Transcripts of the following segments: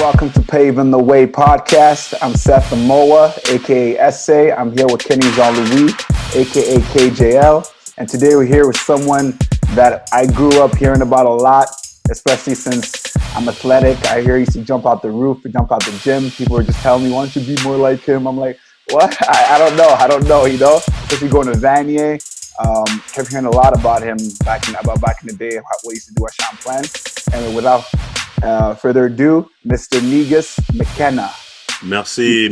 welcome to Paving the Way podcast. I'm Seth Amoa, aka Essay. I'm here with Kenny Jean-Louis, aka KJL. And today we're here with someone that I grew up hearing about a lot, especially since I'm athletic. I hear he used to jump out the roof, jump out the gym. People were just telling me, why don't you be more like him? I'm like, what? I don't know, you know? Especially going to Vanier. Kept hearing a lot about him back in the day, what he used to do at Champlain. And without further ado, Mr. Negus McKenna. Merci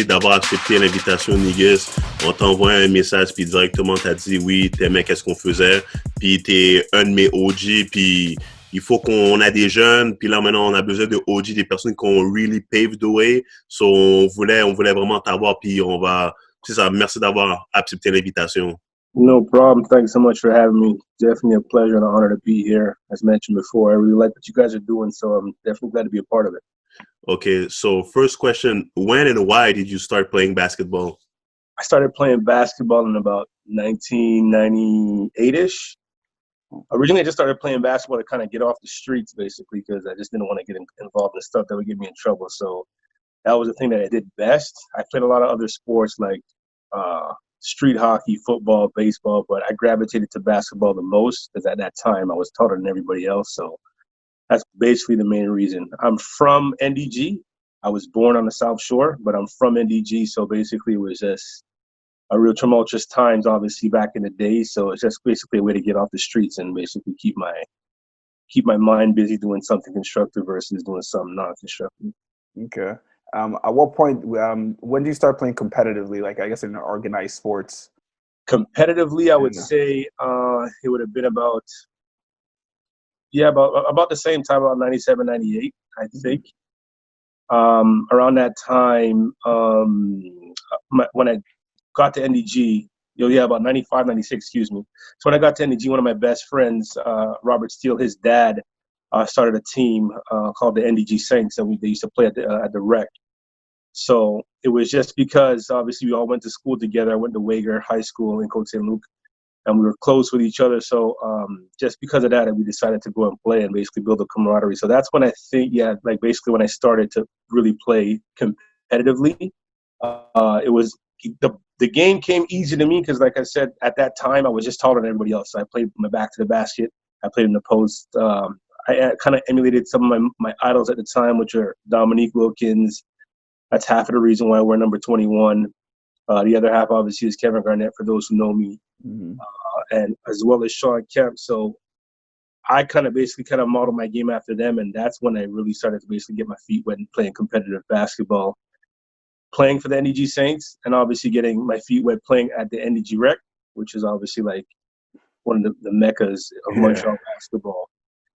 d'avoir accepté l'invitation, Negus. On t'envoie un message, puis directement, t'as dit oui, t'aimais qu'est-ce qu'on faisait, puis t'es un de mes OG, puis il faut qu'on a des jeunes, puis là, maintenant, on a besoin de OG, des personnes qui ont really paved the way. So, on voulait vraiment t'avoir, puis c'est ça, merci d'avoir accepté l'invitation. No problem. Thanks so much for having me. Definitely a pleasure and an honor to be here. As mentioned before, I really like what you guys are doing, so I'm definitely glad to be a part of it. Okay, so first question, when and why did you start playing basketball? I started playing basketball in about 1998-ish. Originally, I just started playing basketball to kind of get off the streets, basically, because I just didn't want to get involved in stuff that would get me in trouble. So that was the thing that I did best. I played a lot of other sports like street hockey, football, baseball, but I gravitated to basketball the most because at that time I was taller than everybody else. So that's basically the main reason. I'm from NDG. I was born on the South Shore, but I'm from NDG. So basically it was just a real tumultuous times, obviously, back in the day. So it's just basically a way to get off the streets and basically keep my mind busy doing something constructive versus doing something non-constructive. Okay. At what point, when do you start playing competitively, like I guess in organized sports? Competitively, I would say it would have been about the same time, about 97, 98, I think. Around that time, when I got to NDG, about 95, 96, excuse me. So when I got to NDG, one of my best friends, Robert Steele, his dad, started a team called the NDG Saints, and they used to play at the rec. So it was just because, obviously, we all went to school together. I went to Wagar High School in Côte St. Luc, and we were close with each other. So just because of that, we decided to go and play and basically build a camaraderie. So that's when I think, basically when I started to really play competitively. It was the game came easy to me because, like I said, at that time, I was just taller than everybody else. So I played my back to the basket. I played in the post. I kind of emulated some of my idols at the time, which are Dominique Wilkins. That's half of the reason why we're number 21. The other half, obviously, is Kevin Garnett, for those who know me, and as well as Sean Kemp. So I kind of modeled my game after them, and that's when I really started to basically get my feet wet and playing competitive basketball, playing for the NDG Saints, and obviously getting my feet wet playing at the NDG Rec, which is obviously like one of the meccas of Montreal basketball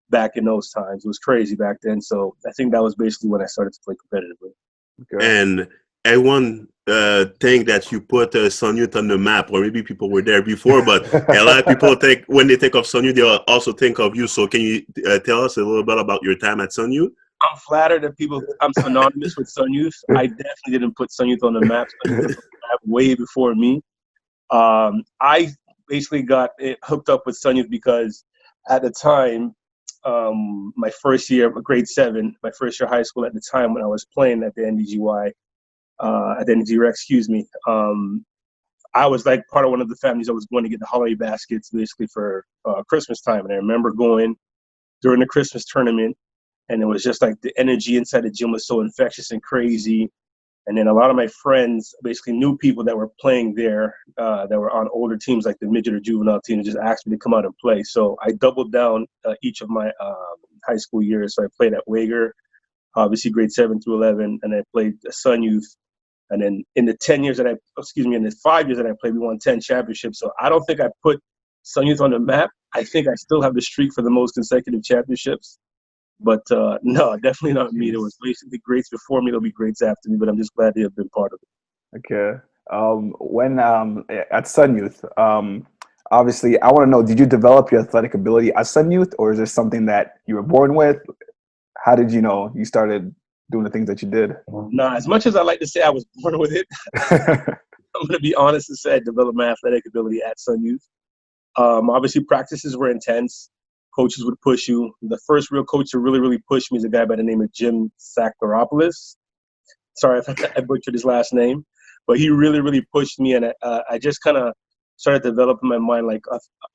back in those times. It was crazy back then. So I think that was basically when I started to play competitively. Okay. And everyone think that you put Sun Youth on the map, or maybe people were there before, but a lot of people think when they think of Sun Youth, they also think of you. So can you tell us a little bit about your time at Sun Youth? I'm flattered that I'm synonymous with Sun Youth. I definitely didn't put Sun Youth on the map. Sun Youth was on the map way before me. I basically got hooked up with Sun Youth because at the time, my first year, grade 7, my first year of high school at the time when I was playing at the NDGY, at the NDG Rec, I was like part of one of the families that was going to get the holiday baskets basically for Christmas time. And I remember going during the Christmas tournament, and it was just like the energy inside the gym was so infectious and crazy. And then a lot of my friends basically knew people that were playing there that were on older teams like the midget or juvenile team and just asked me to come out and play. So I doubled down each of my high school years. So I played at Wagar, obviously grade 7 through 11, and I played Sun Youth. And then in the 5 years that I played, we won 10 championships. So I don't think I put Sun Youth on the map. I think I still have the streak for the most consecutive championships. But no, definitely not me. There was basically greats before me. There'll be greats after me. But I'm just glad to have been part of it. Okay. When at Sun Youth, obviously, I want to know: did you develop your athletic ability at Sun Youth, or is this something that you were born with? How did you know you started doing the things that you did? No, as much as I like to say I was born with it, I'm going to be honest and say I developed my athletic ability at Sun Youth. Obviously, practices were intense. coaches would push you. The first real coach to really, really push me is a guy by the name of Jim Sakharopoulos. Sorry if I butchered his last name, but he really, really pushed me, and I just kind of started developing in my mind like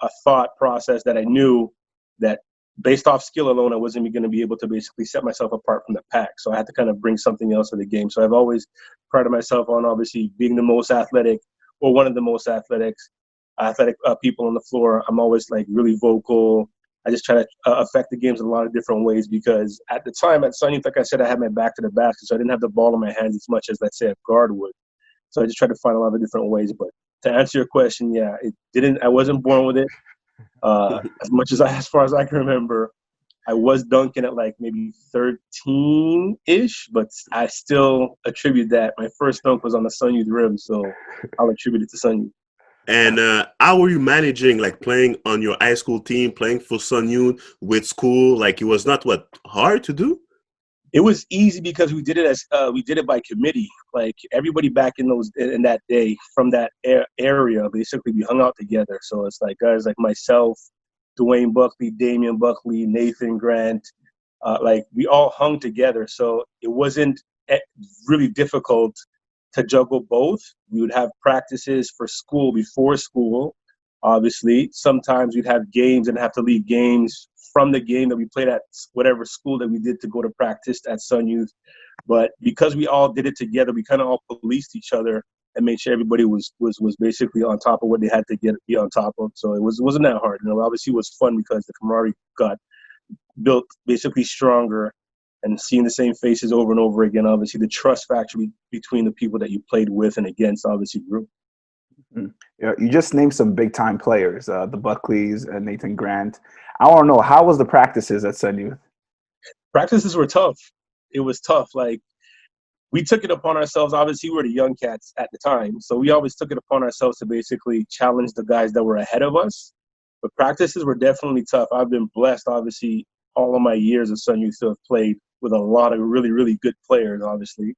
a thought process that I knew that based off skill alone, I wasn't going to be able to basically set myself apart from the pack. So I had to kind of bring something else to the game. So I've always prided myself on obviously being the most athletic, or one of the most athletic people on the floor. I'm always like really vocal. I just try to affect the games in a lot of different ways, because at the time at Sun Youth, like I said, I had my back to the basket, so I didn't have the ball in my hands as much as, let's say, a guard would. So I just tried to find a lot of different ways. But to answer your question, yeah, I wasn't born with it. As far as I can remember, I was dunking at like maybe 13-ish, but I still attribute that. My first dunk was on the Sun Youth rim, so I'll attribute it to Sun Youth. And how were you managing, like playing on your high school team, playing for Sun Youth with school? Like, it was not hard to do? It was easy because we did it by committee. Like everybody back in that day from that area, basically we hung out together. So it's like guys like myself, Dwayne Buckley, Damian Buckley, Nathan Grant, like we all hung together. So it wasn't really difficult to juggle both. We would have practices for school before school. Obviously, sometimes we'd have games and have to leave games from the game that we played at whatever school that we did to go to practice at Sun Youth. But because we all did it together, we kind of all policed each other and made sure everybody was basically on top of what they had to be on top of. So it wasn't that hard. Obviously it was fun because the camaraderie got built basically stronger, and seeing the same faces over and over again. Obviously, the trust factor between the people that you played with and against obviously grew. Yeah, you just named some big time players, the Buckleys and Nathan Grant. I want to know, how was the practices at Sun Youth? Practices were tough. It was tough. Like, we took it upon ourselves. Obviously, we were the young cats at the time, so we always took it upon ourselves to basically challenge the guys that were ahead of us. But practices were definitely tough. I've been blessed, obviously, all of my years of Sun Youth to have played with a lot of really, really good players, obviously.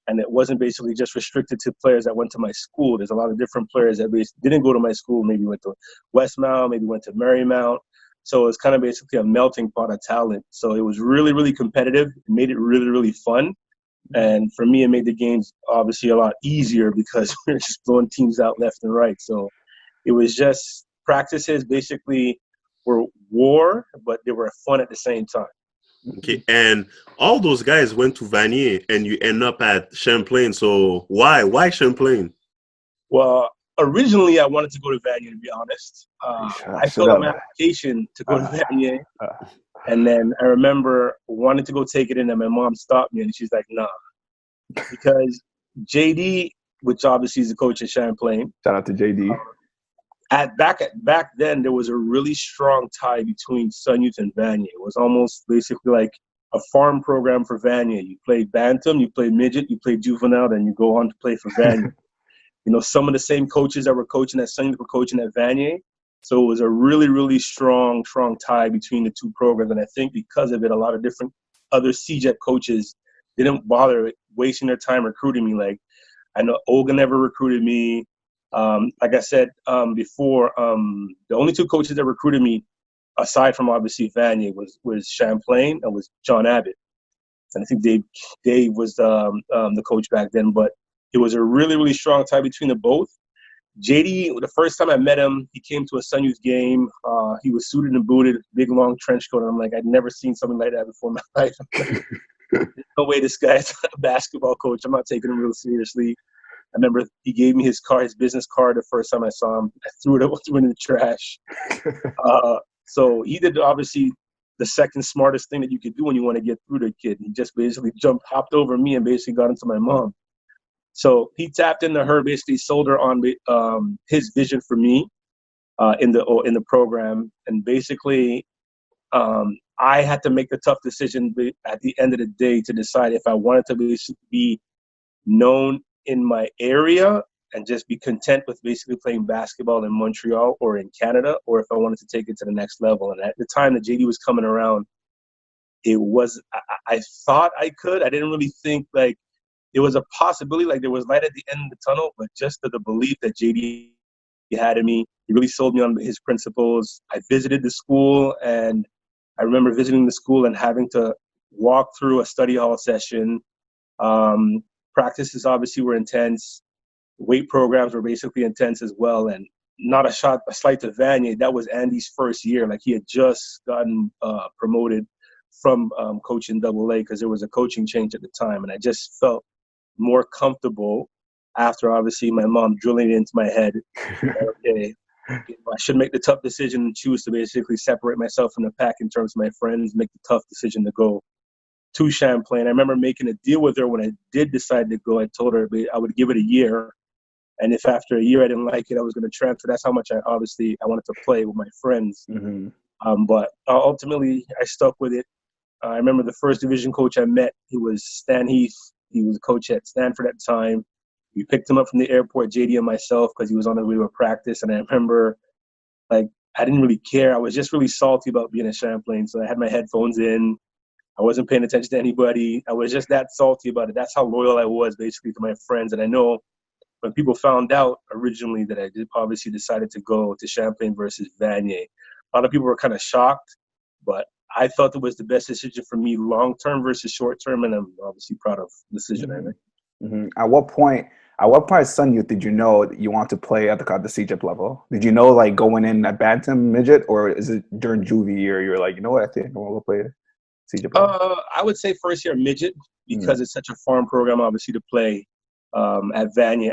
And it wasn't basically just restricted to players that went to my school. There's a lot of different players that didn't go to my school, maybe went to Westmount, maybe went to Marymount. So it's kind of basically a melting pot of talent. So it was really, really competitive. It made it really, really fun. And for me, it made the games obviously a lot easier because we were just blowing teams out left and right. So it was just practices basically were war, but they were fun at the same time. Okay, and all those guys went to Vanier, and you end up at Champlain. So why Champlain? Well, originally I wanted to go to Vanier, to be honest. I filled out an application to go to Vanier, and then I remember wanting to go take it in, and my mom stopped me, and she's like, "Nah," because JD, which obviously is the coach at Champlain. Shout out to JD. Back then, there was a really strong tie between Sun Youth and Vanier. It was almost basically like a farm program for Vanier. You played Bantam, you played Midget, you played Juvenile, then you go on to play for Vanier. Some of the same coaches that were coaching at Sun Youth were coaching at Vanier. So it was a really, really strong tie between the two programs. And I think because of it, a lot of different other CEGEP coaches didn't bother wasting their time recruiting me. Like, I know Olga never recruited me. Like I said before, the only two coaches that recruited me, aside from obviously Vanier, was Champlain and was John Abbott. And I think Dave was the coach back then. But it was a really, really strong tie between the both. JD, the first time I met him, he came to a Sun Youth game. He was suited and booted, big long trench coat. And I'm like, I'd never seen something like that before in my life. There's no way this guy's a basketball coach. I'm not taking him real seriously. I remember he gave me his business card the first time I saw him. I threw it in the trash. So he did obviously the second smartest thing that you could do when you want to get through the kid. He just basically hopped over me and basically got into my mom. So he tapped into her, basically sold her on his vision for me in the program. And basically I had to make the tough decision at the end of the day to decide if I wanted to be known in my area and just be content with basically playing basketball in Montreal or in Canada, or if I wanted to take it to the next level. And at the time that JD was coming around, I thought I could. I didn't really think like it was a possibility, like there was light at the end of the tunnel, but just the belief that JD had in me, he really sold me on his principles. I visited the school, and I remember visiting the school and having to walk through a study hall session. Practices obviously were intense. Weight programs were basically intense as well. And not a slight to Vanier, that was Andy's first year. Like, he had just gotten promoted from coaching AA because there was a coaching change at the time. And I just felt more comfortable after, obviously, my mom drilling it into my head. Okay, I should make the tough decision and choose to basically separate myself from the pack in terms of my friends, make the tough decision to go to Champlain. I remember making a deal with her when I did decide to go. I told her I would give it a year. And if after a year I didn't like it, I was going to transfer. That's how much I wanted to play with my friends. But ultimately, I stuck with it. I remember the first division coach I met, he was Stan Heath. He was a coach at Stanford at the time. We picked him up from the airport, JD and myself, because he was on his way to a practice. And I remember, like, I didn't really care. I was just really salty about being at Champlain. So I had my headphones in. I wasn't paying attention to anybody. I was just that salty about it. That's how loyal I was, basically, to my friends. And I know when people found out originally that I obviously decided to go to Champlain versus Vanier, a lot of people were kind of shocked, but I thought it was the best decision for me long-term versus short-term, and I'm obviously proud of the decision I made. At what point at Sun Youth did you know that you want to play at the CEGEP level? Did you know, like, going in at Bantam, midget, or is it during juvie year you're like, you know what, I think I want to play CEGEP level? I would say first year midget, because it's such a farm program, obviously, to play at Vanier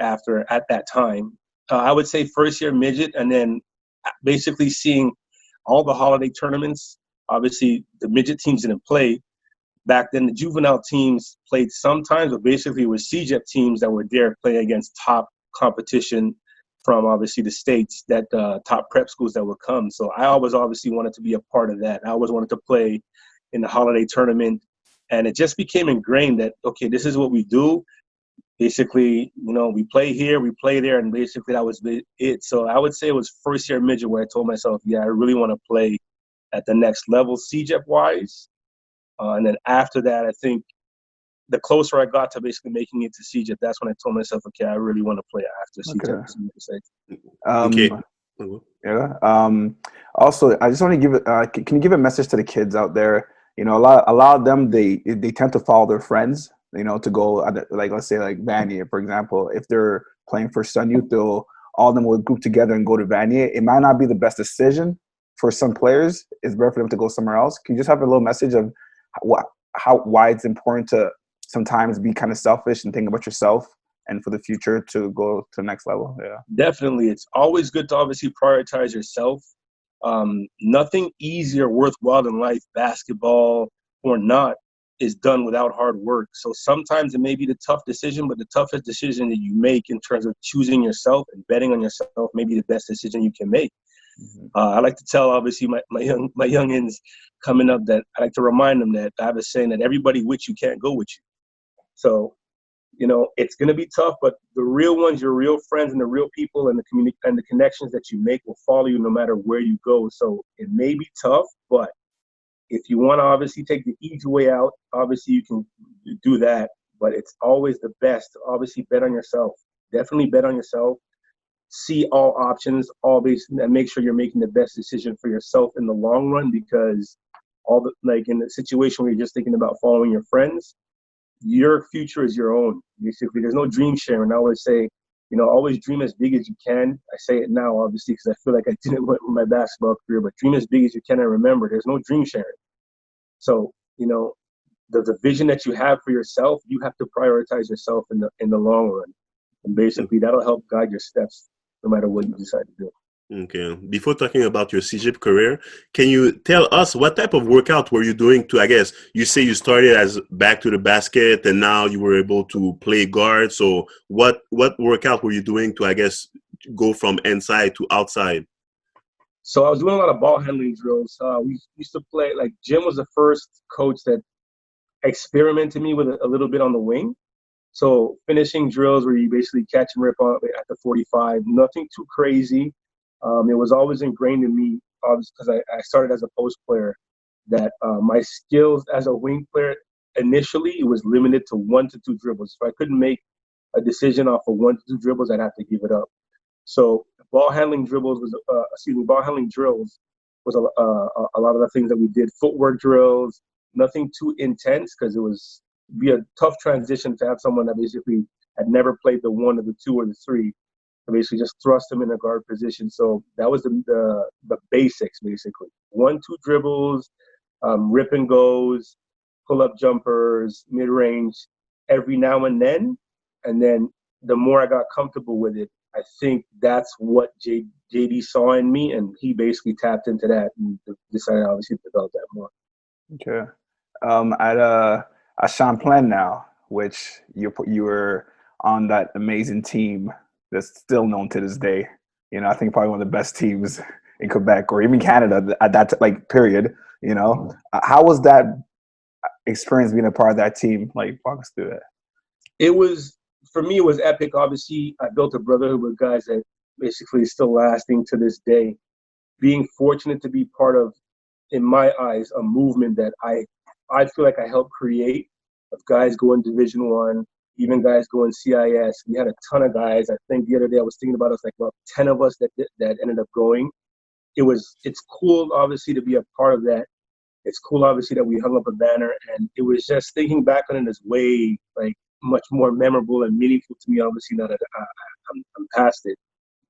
at that time. I would say first year midget, and then basically seeing all the holiday tournaments. Obviously, the midget teams didn't play. Back then, the juvenile teams played sometimes, but basically it was CEGEP teams that were there playing against top competition from, obviously, the states, that top prep schools that would come. So I always obviously wanted to be a part of that. I always wanted to play in the holiday tournament. And it just became ingrained that, okay, this is what we do. Basically, we play here, we play there, and basically that was it. So I would say it was first year midget where I told myself, yeah, I really want to play at the next level, CEGEP-wise. And then after that, I think the closer I got to basically making it to CEGEP, that's when I told myself, okay, I really want to play after CEGEP. Okay. Yeah. Also, I just want to give it. Can you give a message to the kids out there? A lot of them, they tend to follow their friends. To go, like, let's say, like Vanier, for example. If they're playing for Sun Youth, all of them will group together and go to Vanier. It might not be the best decision for some players. It's better for them to go somewhere else. Can you just have a little message of why it's important to sometimes be kind of selfish and think about yourself and for the future to go to the next level? Yeah, definitely. It's always good to obviously prioritize yourself. Nothing easy or worthwhile in life, basketball or not, is done without hard work. So sometimes it may be the tough decision, but the toughest decision that you make in terms of choosing yourself and betting on yourself may be the best decision you can make. I like to tell, obviously, my youngins coming up, that I like to remind them that I have a saying that everybody with you can't go with you. So, it's going to be tough, but the real ones, your real friends and the real people and the connections that you make will follow you no matter where you go. So it may be tough, but if you want to obviously take the easy way out, obviously you can do that. But it's always the best to obviously bet on yourself. Definitely bet on yourself. See all options, and make sure you're making the best decision for yourself in the long run, because in the situation where you're just thinking about following your friends, your future is your own. Basically, there's no dream sharing. I always say, always dream as big as you can. I say it now, obviously, because I feel like I didn't with my basketball career, but dream as big as you can. And remember, there's no dream sharing. So, the vision that you have for yourself, you have to prioritize yourself in the long run. And basically, that'll help guide your steps no matter what you decide to do. Okay. Before talking about your CEGEP career, can you tell us what type of workout were you doing to, I guess, you say you started as back to the basket and now you were able to play guard. So what workout were you doing to, I guess, go from inside to outside? So I was doing a lot of ball handling drills. We used to play, like, Jim was the first coach that experimented me with a little bit on the wing. So finishing drills where you basically catch and rip on at the 45, nothing too crazy. It was always ingrained in me, because I started as a post player, that my skills as a wing player, initially, it was limited to 1 to 2 dribbles. If I couldn't make a decision off of 1 to 2 dribbles, I'd have to give it up. So ball handling drills was a lot of the things that we did. Footwork drills, nothing too intense because it was be a tough transition to have someone that basically had never played the 1 or the 2 or the 3 to basically just thrust them in a guard position. So that was the basics, basically. 1-2 dribbles, rip and goes, pull-up jumpers, mid-range, every now and then. And then the more I got comfortable with it, I think that's what JD saw in me, and he basically tapped into that and decided obviously to develop that more. Okay. At Champlain now, which you were on that amazing team that's still known to this day. You know, I think probably one of the best teams in Quebec or even Canada at that like period. You know, how was that experience being a part of that team? Like, walk us through that. It was, for me, it was epic. Obviously, I built a brotherhood with guys that basically is still lasting to this day. Being fortunate to be part of, in my eyes, a movement that I feel like I helped create, of guys going Division 1, even guys going CIS. We had a ton of guys. I think the other day I was thinking about us, like about 10 of us that ended up going. It's cool, obviously, to be a part of that. It's cool, obviously, that we hung up a banner, and it was just thinking back on it as way like much more memorable and meaningful to me. Obviously, now that I'm past it,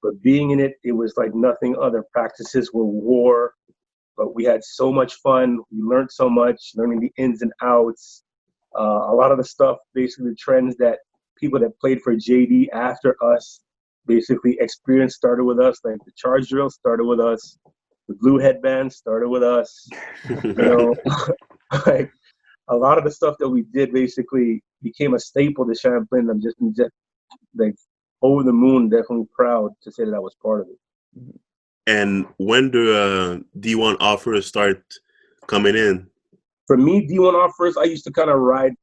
but being in it, it was like nothing other. Practices were war, but we had so much fun. We learned so much, learning the ins and outs. A lot of the stuff, basically the trends that people that played for JD after us basically experienced started with us. Like the charge drill started with us. The blue headband started with us. You know, like a lot of the stuff that we did basically became a staple to Champlain. I'm just like over the moon, definitely proud to say that I was part of it. And when do D1 offers start coming in? For me, D1 offers, I used to kind of ride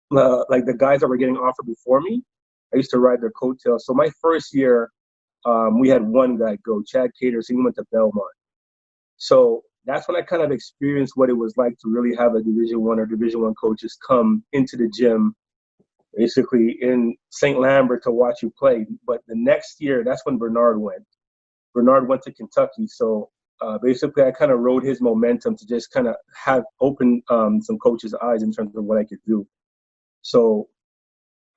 like the guys that were getting offered before me. I used to ride their coattails. So my first year, we had one guy go, Chad Caters, he went to Belmont. So that's when I kind of experienced what it was like to really have a Division 1 or Division 1 coaches come into the gym, basically in St. Lambert to watch you play. But the next year, that's when Bernard went. Bernard went to Kentucky. So basically, I kind of rode his momentum to just kind of have open some coaches' eyes in terms of what I could do. So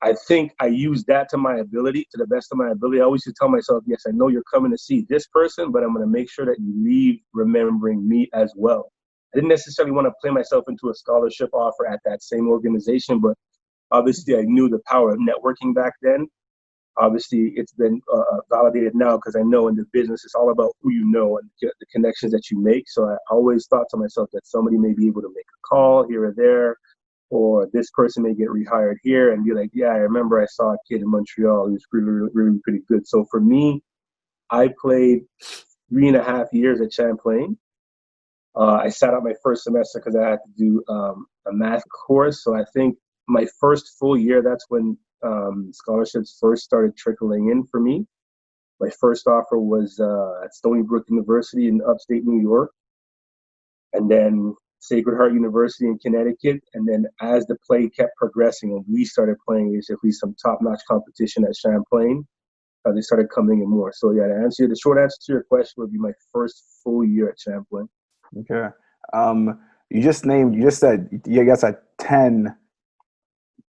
I think I used that to my ability, to the best of my ability. I always used to tell myself, yes, I know you're coming to see this person, but I'm going to make sure that you leave remembering me as well. I didn't necessarily want to play myself into a scholarship offer at that same organization, but obviously I knew the power of networking back then. Obviously, it's been validated now because I know in the business it's all about who you know and the connections that you make. So I always thought to myself that somebody may be able to make a call here or there, or this person may get rehired here and be like, yeah, I remember I saw a kid in Montreal who's really pretty good. So for me, I played 3.5 years at Champlain. I sat out my first semester because I had to do a math course. So I think my first full year, that's when scholarships first started trickling in for me. My first offer was at Stony Brook University in upstate New York, and then Sacred Heart University in Connecticut. And then as the play kept progressing and we started playing basically some top-notch competition at Champlain, they started coming in more. So yeah, the short answer to your question would be my first full year at Champlain. Okay. You just said you guys had 10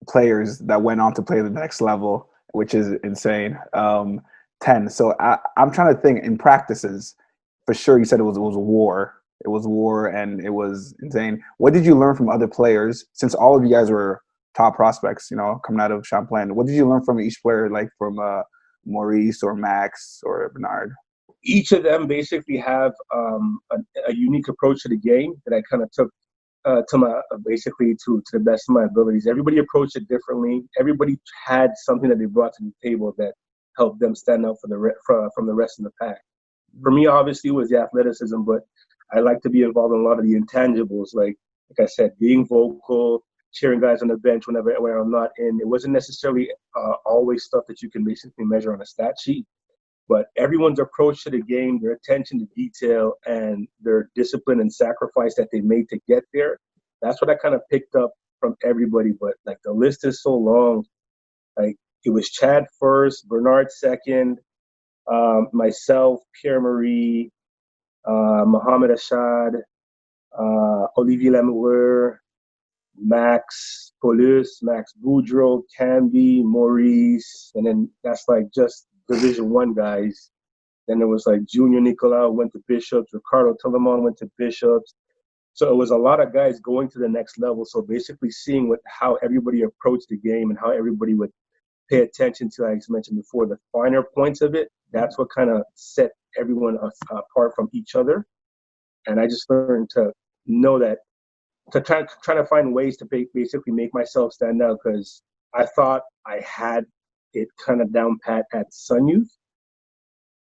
players that went on to play the next level, which is insane. 10. So I'm trying to think in practices. For sure, you said it was a war. It was war, and it was insane. What did you learn from other players? Since all of you guys were top prospects, you know, coming out of Champlain, what did you learn from each player, like from Maurice or Max or Bernard? Each of them basically have a unique approach to the game that I kind of took to the best of my abilities. Everybody approached it differently. Everybody had something that they brought to the table that helped them stand out from the rest of the pack. For me, obviously, it was the athleticism, but I like to be involved in a lot of the intangibles, like I said, being vocal, cheering guys on the bench whenever I'm not in. It wasn't necessarily always stuff that you can basically measure on a stat sheet, but everyone's approach to the game, their attention to detail, and their discipline and sacrifice that they made to get there, that's what I kind of picked up from everybody. But like the list is so long. Like it was Chad first, Bernard second, myself, Pierre-Marie, Mohamed Ashad, Olivier Lamoureux, Max Paulus, Max Boudreau, Camby, Maurice, and then that's like just Division One guys. Then there was like Junior Nicolau went to Bishops, Ricardo Tillemont went to Bishops. So it was a lot of guys going to the next level. So basically seeing how everybody approached the game and how everybody would pay attention to, like I mentioned before, the finer points of it. That's what kind of set everyone apart from each other. And I just learned to know that, to try to find ways to basically make myself stand out, because I thought I had it kind of down pat at Sun Youth.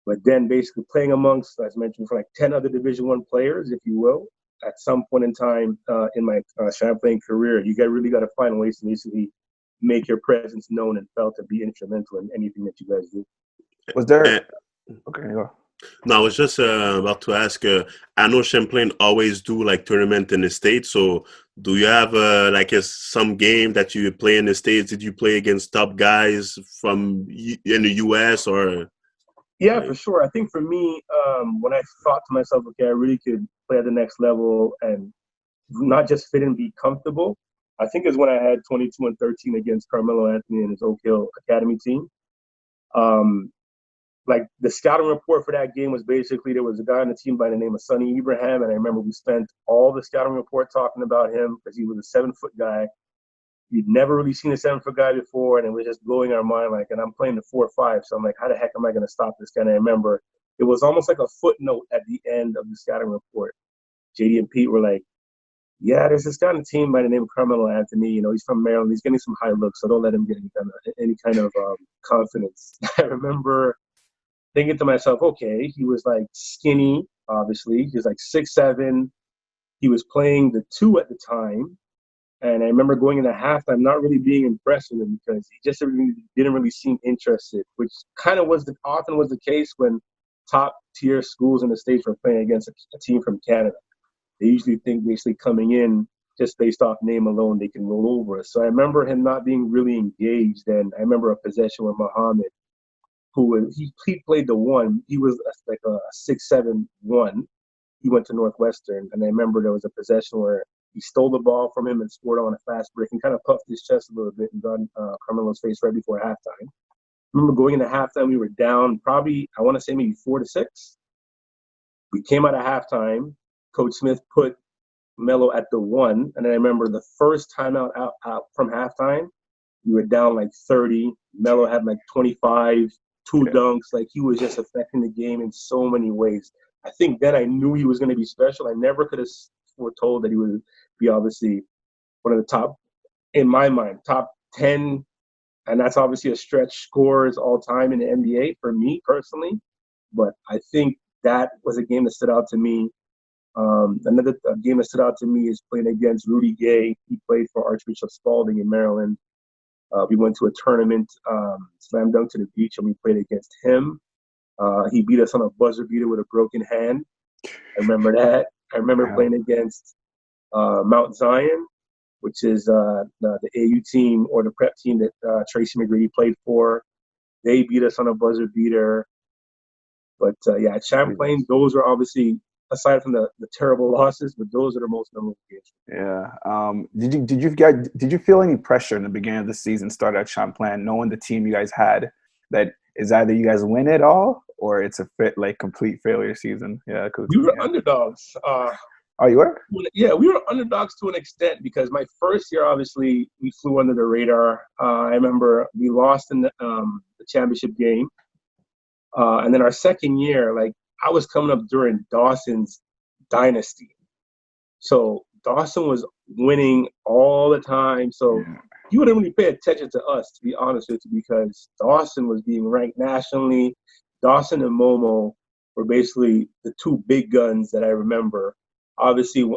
But then basically playing amongst, as mentioned, for like 10 other Division One players, if you will, at some point in time in my Champlain career, you really got to find ways to basically make your presence known and felt to be instrumental in anything that you guys do. Was there? Okay, go. No, I was just about to ask. I know Champlain always do like tournament in the States. So, do you have some game that you play in the States? Did you play against top guys from in the US or? Yeah, for sure. I think for me, when I thought to myself, okay, I really could play at the next level and not just fit and be comfortable, I think is when I had 22-13 against Carmelo Anthony and his Oak Hill Academy team. Like the scouting report for that game was basically there was a guy on the team by the name of Sonny Ibrahim, and I remember we spent all the scouting report talking about him because he was a 7-foot guy. You'd never really seen a 7-foot guy before, and it was just blowing our mind. Like, and I'm playing the 4-5, so I'm like, how the heck am I going to stop this guy? And I remember it was almost like a footnote at the end of the scouting report. JD and Pete were like, yeah, there's this guy on the team by the name of Carmelo Anthony. You know, he's from Maryland. He's getting some high looks, so don't let him get any kind of confidence. I remember thinking to myself, okay, he was like skinny, obviously. He was like 6'7". He was playing the 2 at the time. And I remember going into halftime, not really being impressed with him because he just didn't really seem interested, which kind of often was the case when top tier schools in the States were playing against a team from Canada. They usually think basically coming in just based off name alone, they can roll over us. So I remember him not being really engaged. And I remember a possession with Muhammad, he played the 1. He was like a 6'7" 1. He went to Northwestern, and I remember there was a possession where he stole the ball from him and scored on a fast break and kind of puffed his chest a little bit and got Carmelo's face right before halftime. I remember going into halftime, we were down probably, I want to say maybe 4-6. We came out of halftime. Coach Smith put Melo at the 1, and then I remember the first time out from halftime, we were down like 30. Melo had like 25, 2 dunks. Like he was just affecting the game in so many ways. I think then I knew he was going to be special. I never could have foretold that he would be obviously one of the top, in my mind, top 10. And that's obviously a stretch scores all time in the NBA for me personally. But I think that was a game that stood out to me. Another game that stood out to me is playing against Rudy Gay. He played for Archbishop Spalding in Maryland. We went to a tournament, slam dunk to the beach, and we played against him. He beat us on a buzzer beater with a broken hand. I remember that. I remember playing against Mount Zion, which is the AU team or the prep team that Tracy McGrady played for. They beat us on a buzzer beater. But yeah, at Champlain, those are obviously, aside from the terrible losses, but those are the most memorable games. Yeah. Did you feel any pressure in the beginning of the season, start at Champlain, knowing the team you guys had, that is either you guys win it all or it's a complete failure season? Yeah, we were underdogs. Oh, you were? Yeah, we were underdogs to an extent because my first year, obviously, we flew under the radar. I remember we lost in the championship game. And then our second year, like, I was coming up during Dawson's dynasty. So Dawson was winning all the time. So you wouldn't really pay attention to us, to be honest with you, because Dawson was being ranked nationally. Dawson and Momo were basically the 2 big guns that I remember. Obviously,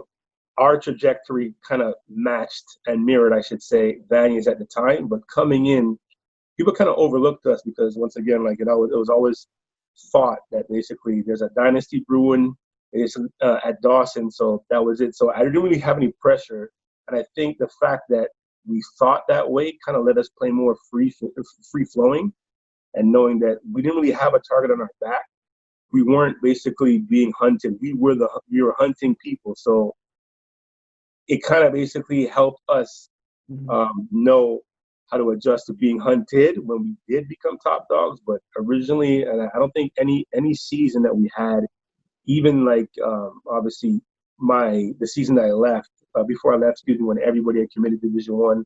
our trajectory kind of matched and mirrored, I should say, Vanya's at the time. But coming in, people kind of overlooked us because, once again, like it was always thought that basically there's a dynasty brewing at Dawson, so that was it. So I didn't really have any pressure, and I think the fact that we thought that way kind of let us play more free flowing, and knowing that we didn't really have a target on our back. we weren't basically being hunted. We were hunting people. So it kind of basically helped us know how to adjust to being hunted when we did become top dogs. But originally, and I don't think any season that we had, even like obviously the season that I left, before I left, when everybody had committed to Division One,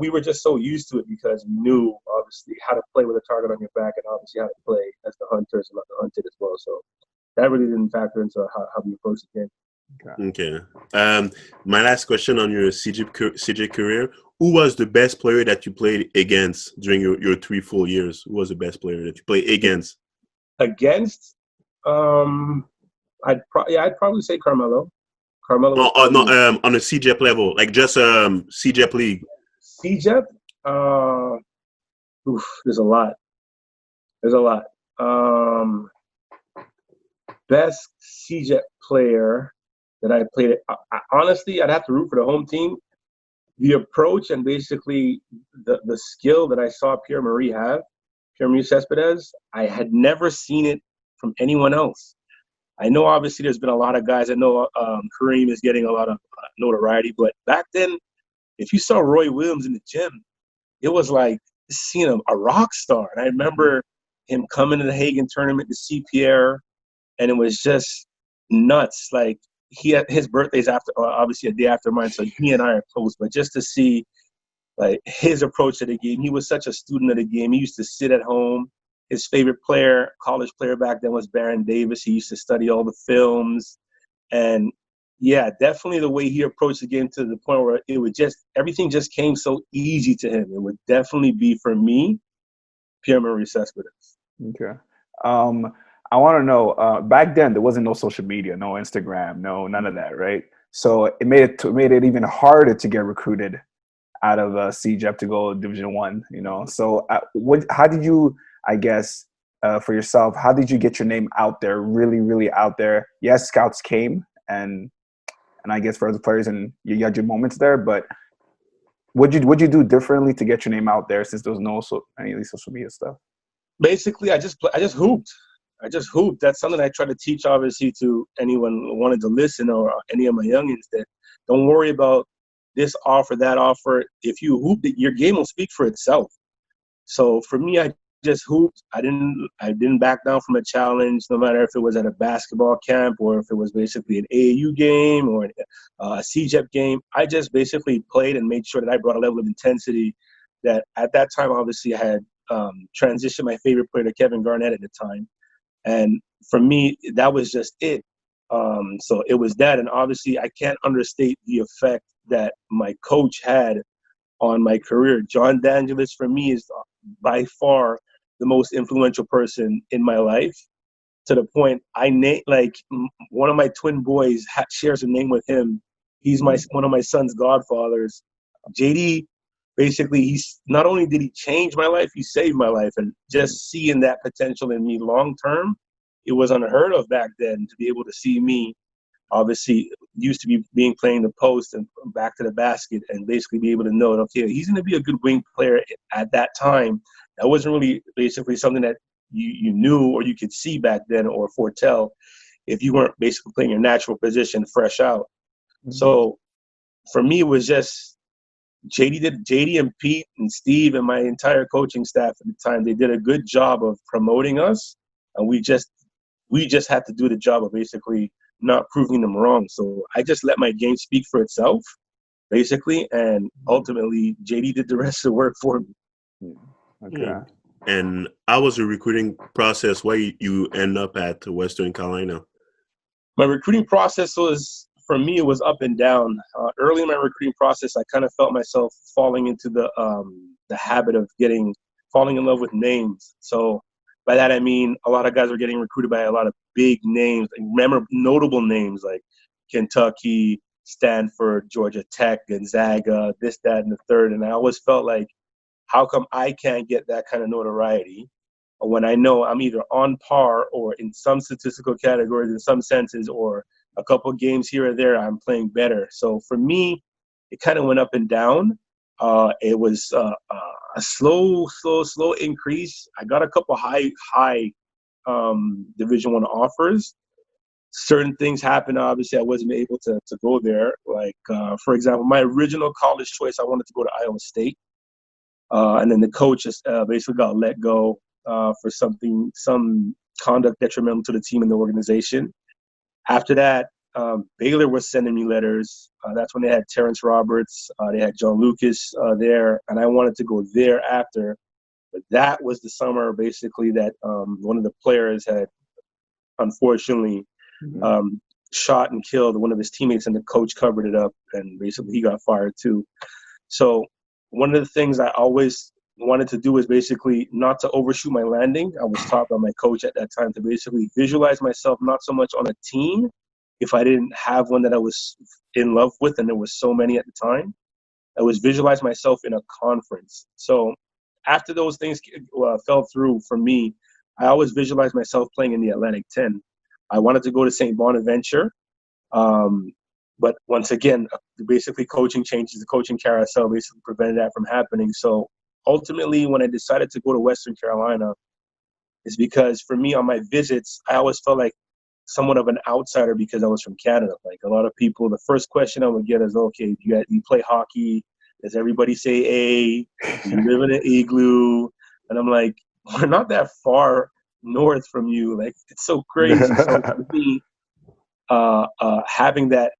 we were just so used to it because we knew obviously how to play with a target on your back and obviously how to play as the hunters and not the hunted as well. So that really didn't factor into how we approach the game. Okay. My last question on your CEGEP career: who was the best player that you played against during your 3 full years? Who was the best player that you played against? Against, I'd probably say Carmelo. Carmelo. No, on a CEGEP level, like just CEGEP league. CEGEP. There's a lot. Best CEGEP player that I played. Honestly, I'd have to root for the home team. The approach and basically the skill that I saw Pierre-Marie Cespedes, I had never seen it from anyone else. I know obviously there's been a lot of guys. I know Kareem is getting a lot of notoriety, but back then, if you saw Roy Williams in the gym, it was like seeing a rock star. And I remember him coming to the Hagen tournament to see Pierre, and it was just nuts. Like his birthday's obviously a day after mine, so he and I are close. But just to see like his approach to the game, he was such a student of the game. He used to sit at home. His favorite college player back then was Baron Davis. He used to study all the films. And yeah, definitely the way he approached the game to the point where everything just came so easy to him. It would definitely be, for me, Pierre-Marie Cespedes. Okay. I want to know, back then there wasn't no social media, no Instagram, none of that, right? So it made it even harder to get recruited out of CEGEP to go Division One. So how did you, I guess, for yourself, how did you get your name out there, really, really out there? Yes, scouts came, and I guess for other players, and you had your moments there, but what'd you do differently to get your name out there since there was no any of these social media stuff? Basically, I just hooped. That's something I try to teach, obviously, to anyone who wanted to listen or any of my youngins, that don't worry about this offer, that offer. If you hoop, your game will speak for itself. So for me, I just hooped. I didn't back down from a challenge, no matter if it was at a basketball camp or if it was basically an AAU game or a CEGEP game. I just basically played and made sure that I brought a level of intensity that at that time, obviously, I had transitioned my favorite player to Kevin Garnett at the time. And for me, that was just it. So it was that. And obviously, I can't understate the effect that my coach had on my career. John D'Angelis, for me, is by far the most influential person in my life, to the point one of my twin boys shares a name with him. He's one of my son's godfathers. JD, basically, he's not only did he change my life, he saved my life. And just seeing that potential in me long term, it was unheard of back then to be able to see me, obviously used to be playing the post and back to the basket, and basically be able to know that, okay, he's going to be a good wing player at that time. That wasn't really basically something that you knew or you could see back then or foretell if you weren't basically playing your natural position fresh out. Mm-hmm. So for me, it was just JD and Pete and Steve and my entire coaching staff at the time. They did a good job of promoting us, and we just had to do the job of basically not proving them wrong. So I just let my game speak for itself, basically, and ultimately JD did the rest of the work for me. Okay. And how was the recruiting process? Why you end up at Western Carolina? My recruiting process was, for me, it was up and down. Early in my recruiting process, I kind of felt myself falling into the habit of falling in love with names. So by that I mean a lot of guys were getting recruited by a lot of big names, notable names like Kentucky, Stanford, Georgia Tech, Gonzaga, this, that, and the third. And I always felt like, how come I can't get that kind of notoriety when I know I'm either on par or in some statistical categories, in some senses, or a couple of games here or there, I'm playing better. So for me, it kind of went up and down. It was a slow increase. I got a couple high Division One offers. Certain things happened. Obviously, I wasn't able to go there. Like, for example, my original college choice, I wanted to go to Iowa State. And then the coach just basically got let go for some conduct detrimental to the team and the organization. After that, Baylor was sending me letters. That's when they had Terrence Roberts. They had John Lucas there. And I wanted to go there after. But that was the summer, basically, that one of the players had, unfortunately, shot and killed one of his teammates, and the coach covered it up, and basically he got fired too. So one of the things I always wanted to do was basically not to overshoot my landing. I was taught by my coach at that time to basically visualize myself not so much on a team, if I didn't have one that I was in love with, and there was so many at the time. I was visualize myself in a conference. So after those things fell through for me, I always visualized myself playing in the Atlantic 10. I wanted to go to St. Bonaventure, but once again, basically coaching changes, the coaching carousel basically prevented that from happening. So ultimately, when I decided to go to Western Carolina, is because for me on my visits, I always felt like somewhat of an outsider because I was from Canada. Like a lot of people, the first question I would get is, okay, you play hockey? Does everybody say A? Do you live in an igloo? And I'm like, we're not that far north from you. Like, it's so crazy. So for me, having that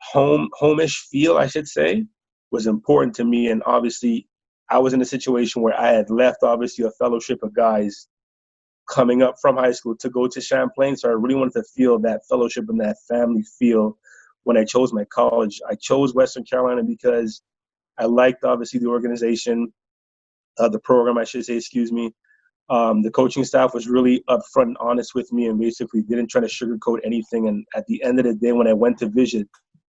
home-ish feel, I should say, was important to me. And obviously, I was in a situation where I had left, obviously, a fellowship of guys coming up from high school to go to Champlain. So I really wanted to feel that fellowship and that family feel when I chose my college. I chose Western Carolina because I liked, obviously, the organization, the program, I should say, excuse me. The coaching staff was really upfront and honest with me and basically didn't try to sugarcoat anything. And at the end of the day, when I went to visit,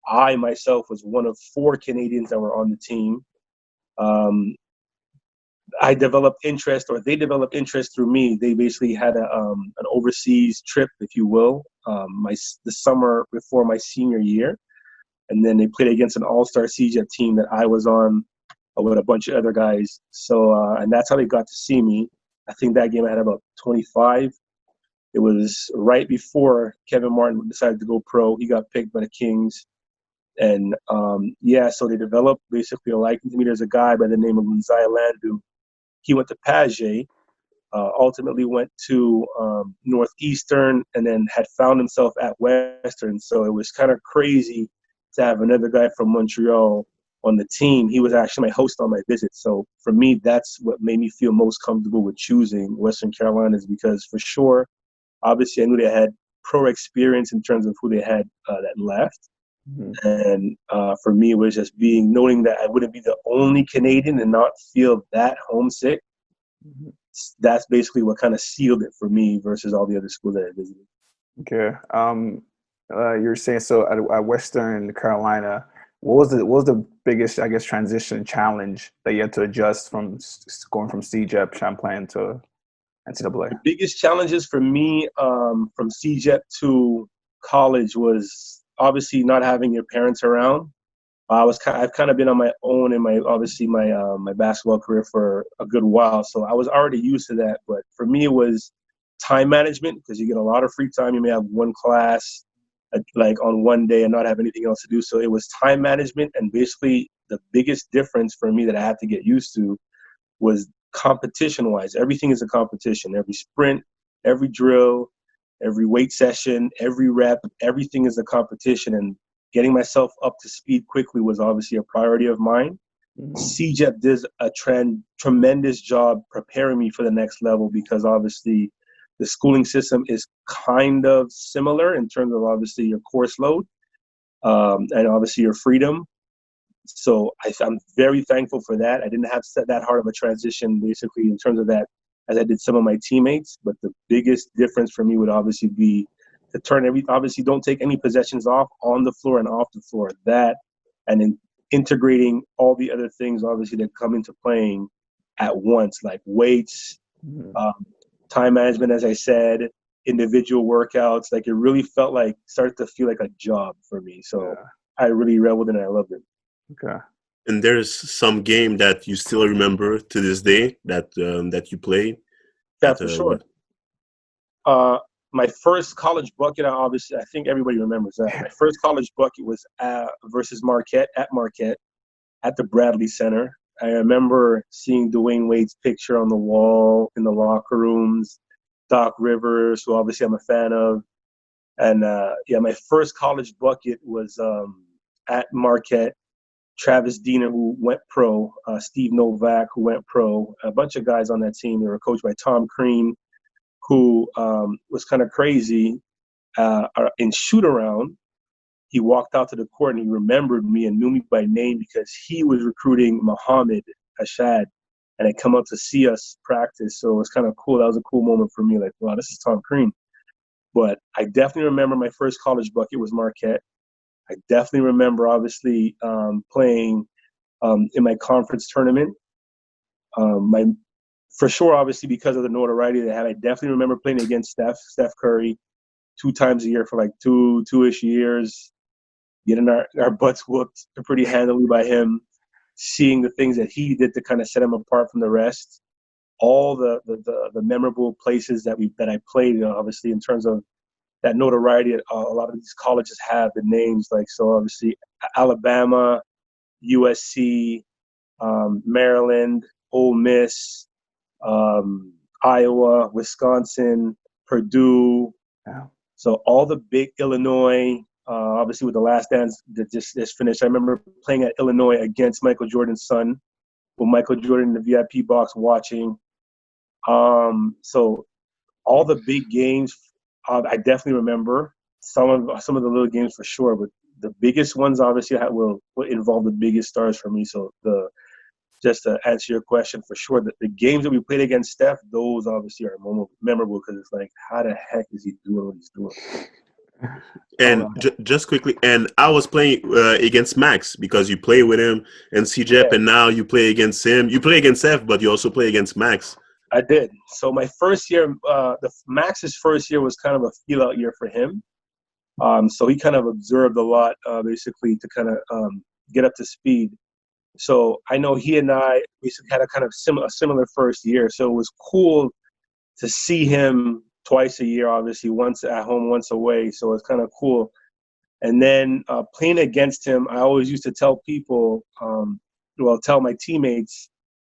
I myself was one of 4 Canadians that were on the team. I developed interest, or they developed interest through me. They basically had an overseas trip, if you will, the summer before my senior year. And then they played against an all-star CEGEP team that I was on with a bunch of other guys. So, and that's how they got to see me. I think that game I had about 25. It was right before Kevin Martin decided to go pro. He got picked by the Kings. And, so they developed basically a liking to me. There's a guy by the name of Linzai Landu. He went to Paget, ultimately went to Northeastern, and then had found himself at Western. So it was kind of crazy to have another guy from Montreal on the team. He was actually my host on my visit. So for me, that's what made me feel most comfortable with choosing Western Carolina, is because for sure, obviously I knew they had pro experience in terms of who they had that left. Mm-hmm. And for me, it was just knowing that I wouldn't be the only Canadian and not feel that homesick. Mm-hmm. That's basically what kind of sealed it for me versus all the other schools that I visited. Okay. You're saying so at Western Carolina, what was the biggest, I guess, transition challenge that you had to adjust from going from CEGEP Champlain to NCAA? The biggest challenges for me from CEGEP to college was obviously not having your parents around. I've kind of been on my own in my basketball career for a good while, so I was already used to that. But for me, it was time management, because you get a lot of free time. You may have one class like on one day and not have anything else to do. So it was time management, and basically the biggest difference for me that I had to get used to was competition-wise. Everything is a competition. Every sprint, every drill, every weight session, every rep, everything is a competition. And getting myself up to speed quickly was obviously a priority of mine. Mm-hmm. CEGEP did a tremendous job preparing me for the next level, because obviously the schooling system is kind of similar in terms of obviously your course load and obviously your freedom. So I'm very thankful for that. I didn't have that hard of a transition basically in terms of that as I did some of my teammates. But the biggest difference for me would obviously be to obviously don't take any possessions off on the floor and off the floor. That, and then integrating all the other things obviously that come into playing at once, like weights, time management, as I said, individual workouts. Like it really started to feel like a job for me. So I really reveled in it. I loved it. Okay. And there's some game that you still remember to this day that you played? Yeah, for sure. My first college bucket, obviously, I think everybody remembers that. My first college bucket was versus Marquette at the Bradley Center. I remember seeing Dwayne Wade's picture on the wall in the locker rooms, Doc Rivers, who obviously I'm a fan of. And my first college bucket was at Marquette. Travis Diener, who went pro, Steve Novak, who went pro, a bunch of guys on that team. They were coached by Tom Crean, who was kind of crazy. In shoot-around, he walked out to the court and he remembered me and knew me by name because he was recruiting Muhammad Ashad and had come out to see us practice. So it was kind of cool. That was a cool moment for me. Like, wow, this is Tom Crean. But I definitely remember my first college bucket was Marquette. I definitely remember, obviously, playing in my conference tournament. For sure, obviously, because of the notoriety they had, I definitely remember playing against Steph Curry 2 times a year for like two-ish years, getting our butts whooped pretty handily by him, seeing the things that he did to kind of set him apart from the rest. All the memorable places that I played, obviously, in terms of that notoriety, a lot of these colleges have the names, like, so obviously Alabama, USC, Maryland, Ole Miss, Iowa, Wisconsin, Purdue. Yeah. So all the big Illinois, obviously with the Last Dance that just finished. I remember playing at Illinois against Michael Jordan's son, with Michael Jordan in the VIP box watching. So all the big games, I definitely remember some of the little games for sure, but the biggest ones obviously will involve the biggest stars for me. So just to answer your question for sure, the games that we played against Steph, those obviously are memorable because it's like, how the heck is he doing what he's doing? And just quickly, and I was playing against Max because you play with him and CEGEP, and now you play against him. You play against Steph, but you also play against Max. I did. So my first year, Max's first year was kind of a feel-out year for him. So he kind of observed a lot, basically, to kind of get up to speed. So I know he and I basically had a kind of similar first year. So it was cool to see him twice a year, obviously, once at home, once away. So it's kind of cool. And then playing against him, I always used to tell people, tell my teammates,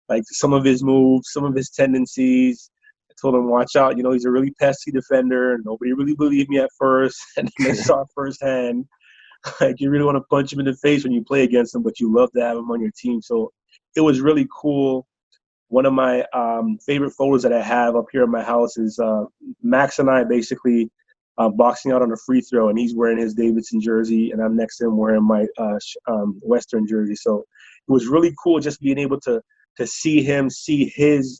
like some of his moves, some of his tendencies. I told him, watch out, he's a really pesky defender. Nobody really believed me at first. And then I saw firsthand, like, you really want to punch him in the face when you play against him, but you love to have him on your team. So it was really cool. One of my favorite photos that I have up here in my house is Max and I basically boxing out on a free throw, and he's wearing his Davidson jersey, and I'm next to him wearing my Western jersey. So it was really cool just being able to see him, see his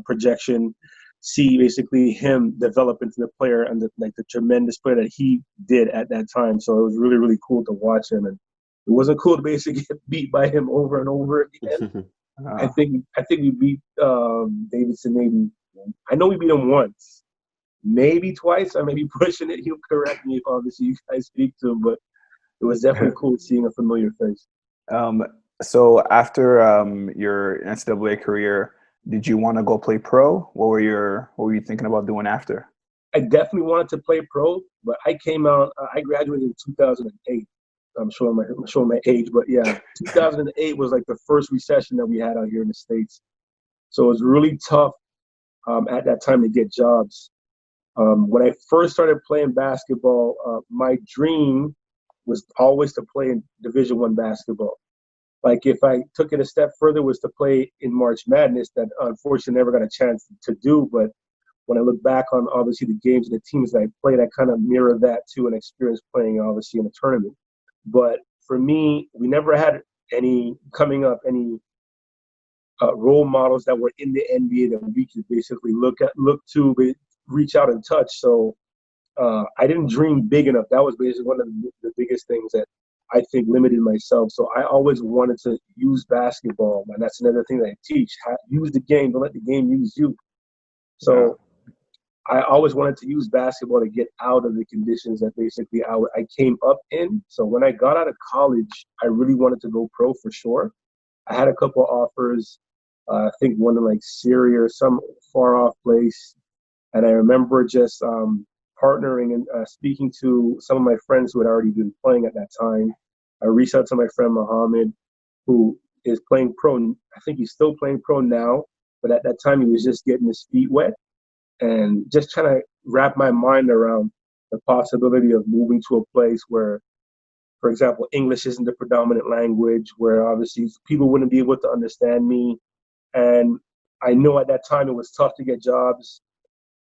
projection, see basically him develop into the player and the tremendous player that he did at that time. So it was really, really cool to watch him, and it wasn't cool to basically get beat by him over and over again. I think we beat Davidson maybe. I know we beat him once, maybe twice. I may be pushing it. He'll correct me if obviously you guys speak to him, but it was definitely cool seeing a familiar face. So after your NCAA career, did you want to go play pro? What were you thinking about doing after? I definitely wanted to play pro, but I graduated in 2008. I'm showing my age, but yeah, 2008 was like the first recession that we had out here in the States. So it was really tough at that time to get jobs. When I first started playing basketball, my dream was always to play in Division I basketball. Like, if I took it a step further, was to play in March Madness, that unfortunately never got a chance to do. But when I look back on obviously the games and the teams that I played, I kind of mirror that to an experience playing obviously in a tournament. But for me, we never had any role models that were in the NBA that we could basically look to, reach out and touch. So I didn't dream big enough. That was basically one of the biggest things that I think limited myself. So I always wanted to use basketball, and that's another thing that I teach. Use the game, don't let the game use you. So I always wanted to use basketball to get out of the conditions that basically I came up in. So when I got out of college, I really wanted to go pro for sure. I had a couple offers. I think one in like Syria or some far off place. And I remember just partnering and speaking to some of my friends who had already been playing at that time. I reached out to my friend Mohammed, who is playing pro. I think he's still playing pro now, but at that time he was just getting his feet wet, and just trying to wrap my mind around the possibility of moving to a place where, for example, English isn't the predominant language, where obviously people wouldn't be able to understand me. And I know at that time it was tough to get jobs.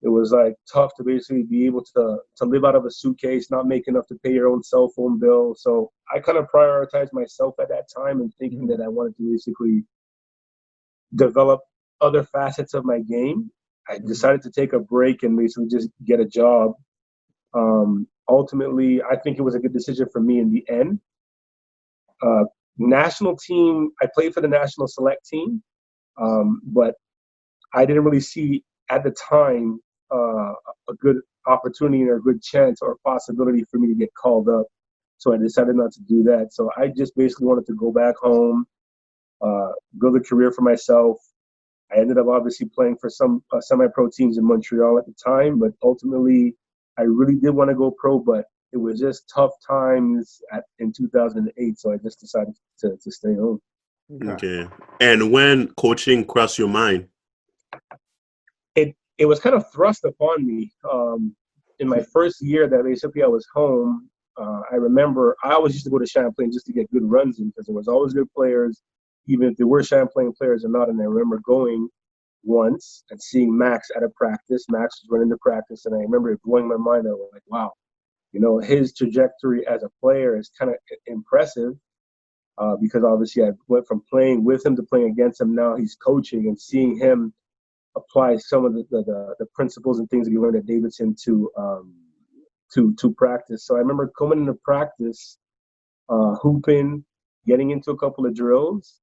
It was like tough to basically be able to live out of a suitcase, not make enough to pay your own cell phone bill. So I kind of prioritized myself at that time and thinking that I wanted to basically develop other facets of my game. I decided to take a break and basically just get a job. Ultimately, I think it was a good decision for me in the end. National team, I played for the national select team, but I didn't really see at the time a good opportunity or a good chance or possibility for me to get called up. So I decided not to do that. So I just basically wanted to go back home, build a career for myself. I ended up obviously playing for some semi-pro teams in Montreal at the time, but ultimately I really did want to go pro, but it was just tough times in 2008, so I just decided to stay home. Okay. And when coaching crossed your mind? It was kind of thrust upon me. In my first year that basically I was home, I remember I always used to go to Champlain just to get good runs in because there was always good players, even if there were Champlain players or not. And I remember going once and seeing Max at a practice. Max was running the practice, and I remember it blowing my mind. I was like, wow, his trajectory as a player is kind of impressive because obviously I went from playing with him to playing against him. Now he's coaching, and seeing him apply some of the principles and things that you learned at Davidson to practice. So I remember coming into practice, hooping, getting into a couple of drills,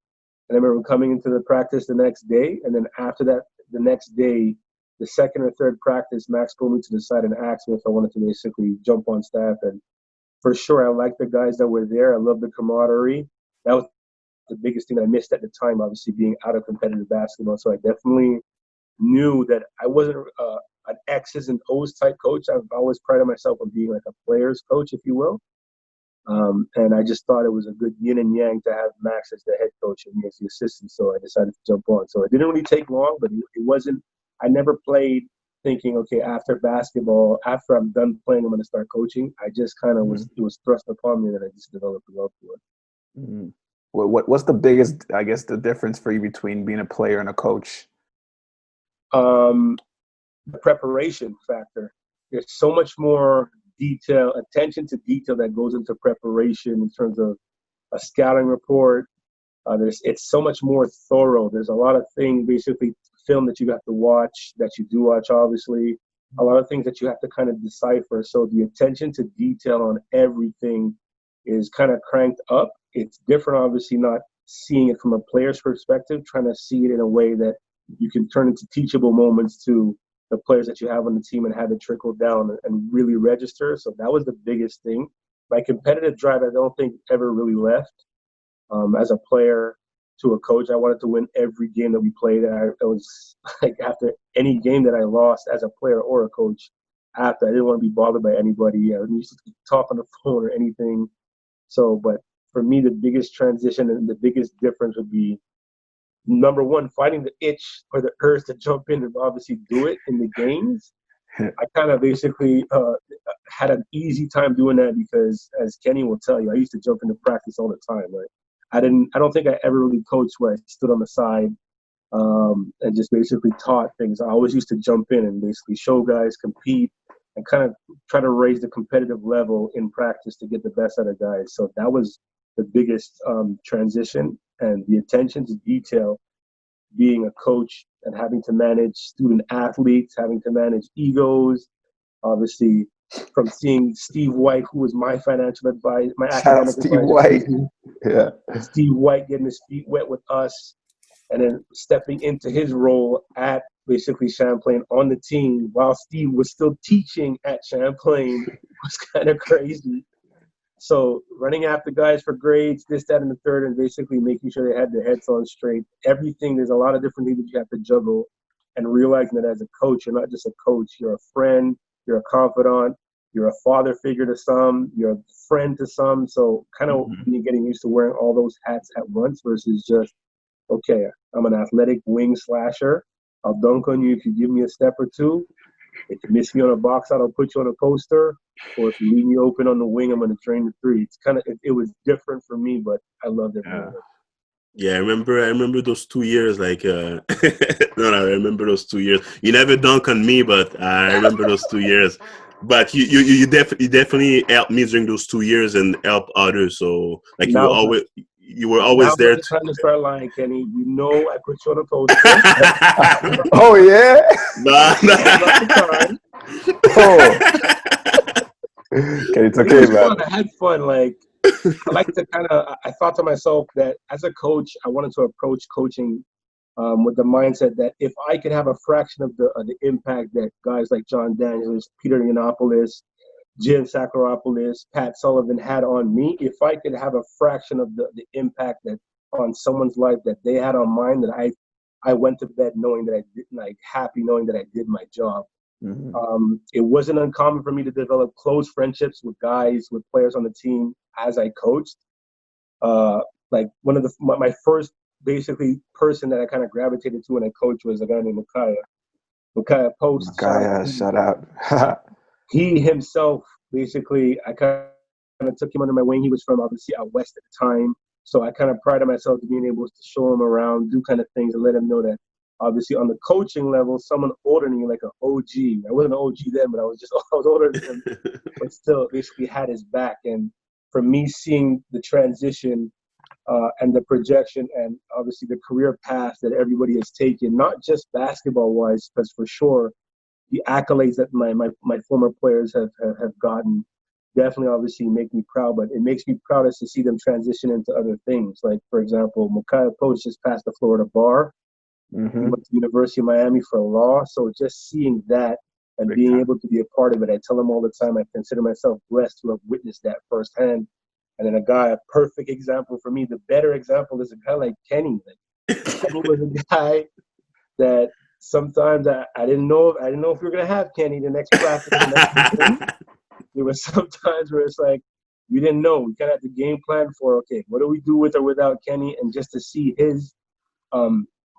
and I remember coming into the practice the next day. And then after that, the next day, the second or third practice, Max pulled me to the side and asked me if I wanted to basically jump on staff. And for sure, I liked the guys that were there. I loved the camaraderie. That was the biggest thing that I missed at the time, obviously being out of competitive basketball. So I definitely knew that I wasn't an X's and O's type coach. I've always prided myself on being like a player's coach, if you will. And I just thought it was a good yin and yang to have Max as the head coach and me as the assistant. So I decided to jump on. So it didn't really take long, but it wasn't, I never played thinking, okay, after basketball, after I'm done playing, I'm going to start coaching. I just kind of it was thrust upon me that I just developed a love for it. Mm-hmm. What's the biggest, I guess, the difference for you between being a player and a coach? The preparation factor. There's so much more attention to detail that goes into preparation in terms of a scouting report. It's so much more thorough. There's a lot of things, basically film that you have to watch, that you do watch, obviously. A lot of things that you have to kind of decipher. So the attention to detail on everything is kind of cranked up. It's different, obviously, not seeing it from a player's perspective, trying to see it in a way that you can turn into teachable moments to the players that you have on the team and have it trickle down and really register. So that was the biggest thing. My competitive drive, I don't think ever really left. As a player to a coach, I wanted to win every game that we played. It was like after any game that I lost as a player or a coach, I didn't want to be bothered by anybody. I used to talk on the phone or anything. So, but for me, the biggest transition and the biggest difference would be, number one, finding the itch or the urge to jump in and obviously do it in the games. I kind of basically had an easy time doing that because, as Kenny will tell you, I used to jump into practice all the time. Right? I don't think I ever really coached where I stood on the side and just basically taught things. I always used to jump in and basically show guys, compete, and kind of try to raise the competitive level in practice to get the best out of guys. So that was the biggest transition, and the attention to detail, being a coach and having to manage student athletes, having to manage egos, obviously from seeing Steve White, who was my financial advisor, my academic Steve advisor. White. Yeah. Steve White getting his feet wet with us and then stepping into his role at basically Champlain on the team while Steve was still teaching at Champlain was kind of crazy. So running after guys for grades, this, that, and the third, and basically making sure they had their heads on straight. Everything, there's a lot of different things that you have to juggle. and realizing that as a coach, you're not just a coach, you're a friend, you're a confidant, you're a father figure to some, you're a friend to some. So kind of getting used to wearing all those hats at once versus just, okay, I'm an athletic wing slasher. I'll dunk on you if you give me a step or two. If you miss me on a box out, I'll put you on a poster. Or if you leave me open on the wing, I'm going to drain the three. It's kind of, it was different for me, but I loved it. Yeah, I remember those 2 years. Like, no, I remember those 2 years. You never dunk on me, but I remember those 2 years. But you definitely helped me during those 2 years and help others. So, like, you were always there. Now time to start lying, Kenny. You know I put you on a poster. Oh yeah. Nah. Oh. Okay, it's okay, man. I had fun. Like, I like to I thought to myself that as a coach, I wanted to approach coaching with the mindset that if I could have a fraction of the impact that guys like John Daniels, Peter Yiannopoulos, Jim Sakharopoulos, Pat Sullivan had on me, if I could have a fraction of the impact that on someone's life that they had on mine, that I went to bed knowing that I did, like happy knowing that I did my job. It wasn't uncommon for me to develop close friendships with players on the team as I coached. Like one of my first basically person that I kind of gravitated to when I coached was a guy named Micaiah Post. Shout out. He himself, basically, I kind of took him under my wing. He was from obviously out west at the time. So I kind of prided myself to being able to show him around, do kind of things, and let him know that obviously on the coaching level, someone older than me, like an OG. I wasn't an OG then, but I was older than him, but still basically had his back. And for me, seeing the transition and the projection and obviously the career path that everybody has taken, not just basketball-wise, because for sure, the accolades that my former players have gotten definitely obviously make me proud, but it makes me proudest to see them transition into other things. Like, for example, Micaiah Post just passed the Florida bar. He went to the University of Miami for law. So just seeing that and being able to be a part of it, I tell him all the time, I consider myself blessed to have witnessed that firsthand. And then a perfect example for me, the better example is a guy like Kenny. Kenny was a guy that sometimes I didn't know if we were gonna have Kenny the next practice. There was sometimes where it's like we didn't know. We kind of had the game plan for, okay, what do we do with or without Kenny? And just to see his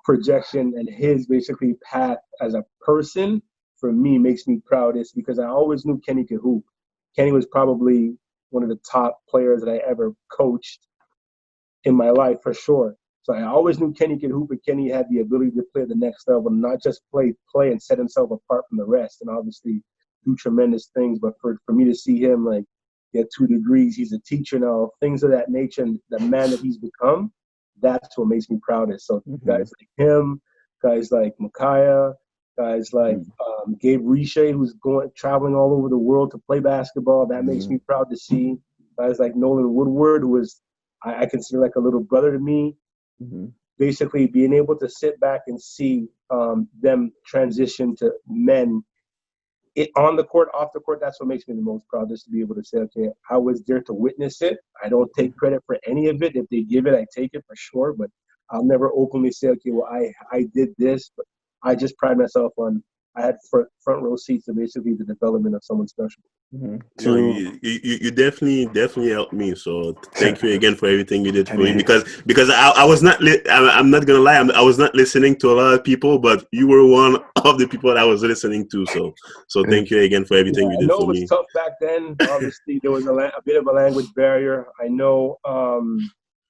projection and his basically path as a person, for me, makes me proudest because I always knew Kenny could hoop. Kenny was probably one of the top players that I ever coached in my life, for sure. So I always knew Kenny could hoop, and Kenny had the ability to play at the next level, not just play and set himself apart from the rest, and obviously do tremendous things. But for me to see him like get 2 degrees, he's a teacher now, things of that nature, and the man that he's become, that's what makes me proudest. So guys like him, guys like Micaiah, guys like Gabe Riche, who's traveling all over the world to play basketball, that makes me proud to see. Guys like Nolan Woodward, who was I consider like a little brother to me. Basically being able to sit back and see them transition to men on the court, off the court, that's what makes me the most proud, just to be able to say, okay, I was there to witness it. I don't take credit for any of it. If they give it, I take it for sure, but I'll never openly say, okay, well, I did this, but I just pride myself on I had front row seats to basically the development of someone special. No, you definitely helped me. So thank you again for everything you did for me. Because I was not. I'm not gonna lie. I was not listening to a lot of people, but you were one of the people that I was listening to. So thank you again for everything you did for me. I know it was tough back then. Obviously, there was a bit of a language barrier. I know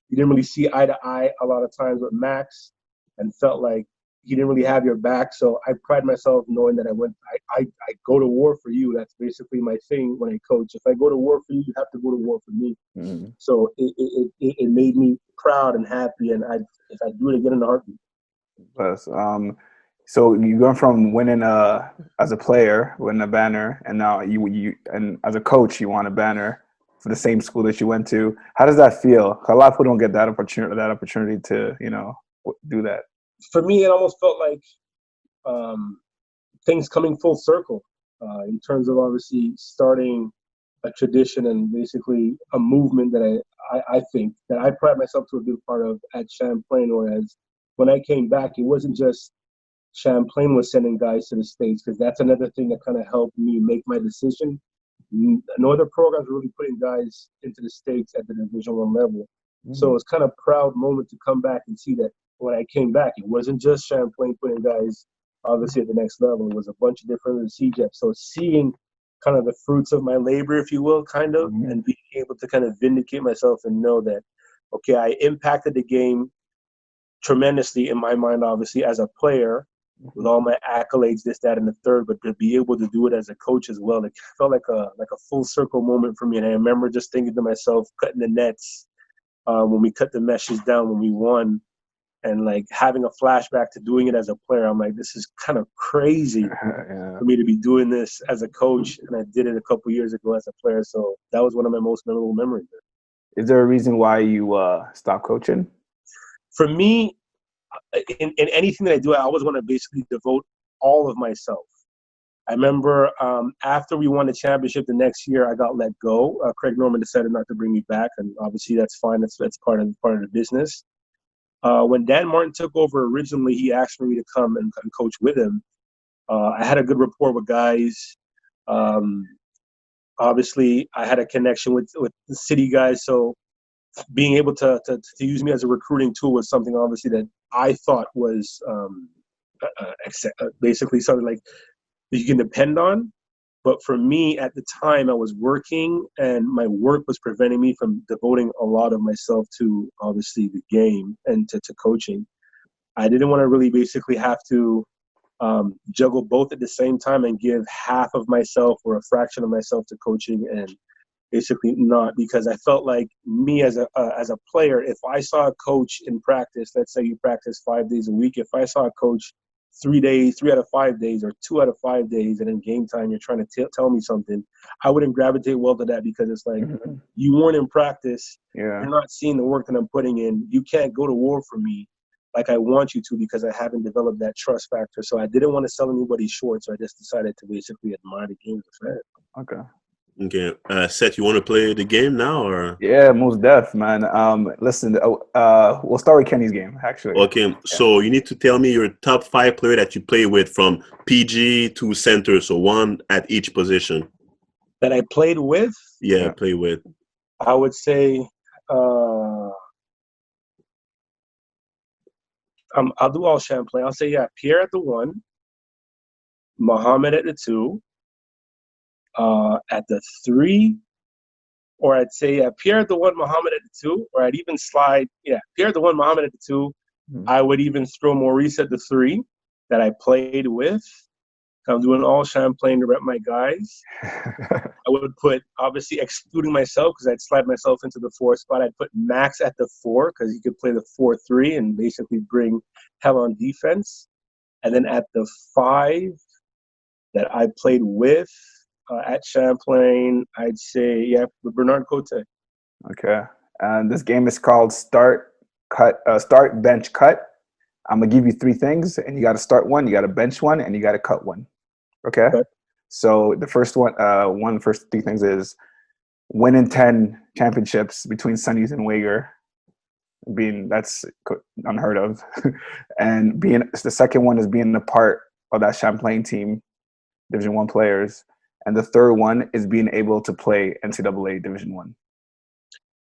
you didn't really see eye to eye a lot of times with Max, and felt like he didn't really have your back. So I pride myself knowing that I go to war for you. That's basically my thing when I coach. If I go to war for you, you have to go to war for me. So it made me proud and happy, and if I do it again in a heartbeat. Yes. So you went from winning as a player, winning a banner, and now you and as a coach you won a banner for the same school that you went to. How does that feel? 'Cause a lot of people don't get that opportunity to do that. For me, it almost felt like things coming full circle in terms of obviously starting a tradition and basically a movement that I think that I pride myself to have been part of at Champlain. Whereas when I came back, it wasn't just Champlain was sending guys to the States, because that's another thing that kind of helped me make my decision. No other programs were really putting guys into the States at the Division I level. So it's kind of proud moment to come back and see that when I came back, it wasn't just Champlain putting guys obviously at the next level. It was a bunch of different CEGEP. So seeing kind of the fruits of my labor, if you will, kind of, and being able to kind of vindicate myself and know that, okay, I impacted the game tremendously in my mind, obviously, as a player, with all my accolades, this, that, and the third, but to be able to do it as a coach as well, it felt like a full circle moment for me. And I remember just thinking to myself, cutting the nets, when we cut the meshes down, when we won, and like having a flashback to doing it as a player. I'm like, this is kind of crazy for me to be doing this as a coach, and I did it a couple years ago as a player. So that was one of my most memorable memories. Is there a reason why you stopped coaching? For me, in anything that I do, I always want to basically devote all of myself. I remember after we won the championship the next year, I got let go. Craig Norman decided not to bring me back, and obviously that's fine. That's part of the business. When Dan Martin took over originally, he asked me to come and coach with him. I had a good rapport with guys. Obviously, I had a connection with the city guys, so being able to use me as a recruiting tool was something obviously that I thought was basically something like that you can depend on. But for me at the time, I was working, and my work was preventing me from devoting a lot of myself to obviously the game and to coaching. I didn't want to really basically have to juggle both at the same time and give half of myself or a fraction of myself to coaching and basically not, because I felt like me as a player, if I saw a coach in practice, let's say you practice 5 days a week, if I saw a coach 3 out of 5 days or 2 out of 5 days, and in game time you're trying to tell me something, I wouldn't gravitate well to that, because it's like, you weren't in practice, you're not seeing the work that I'm putting in, you can't go to war for me like I want you to, because I haven't developed that trust factor. So I didn't want to sell anybody short, so I just decided to basically admire the game as a fan. Okay. Seth, you want to play the game now, or? Yeah, most def, man. Listen, we'll start with Kenny's game, actually. Okay, so you need to tell me your top 5 player that you play with from PG to center, so one at each position. That I played with? Yeah, play with. I would say I'll do all Champlain. I'll say, Pierre at the 1, Muhammad at the 2, at the 3, or I'd say Pierre at the 1, Muhammad at the 2, or I'd even slide, Pierre at the 1, Muhammad at the 2. I would even throw Maurice at the 3 that I played with. I'm doing all Champlain to rep my guys. I would put, obviously excluding myself, because I'd slide myself into the 4 spot, I'd put Max at the 4, because he could play the 4-3 and basically bring hell on defense. And then at the 5 that I played with at Champlain, I'd say, Bernard Cote. Okay. And this game is called Start, Bench, Cut. I'm going to give you 3 things, and you got to start one, you got to bench one, and you got to cut one. Okay? So the first first 3 things is winning 10 championships between Sunnies and Wagar. That's unheard of. And the second one is being a part of that Champlain team, Division I players. And the third one is being able to play NCAA Division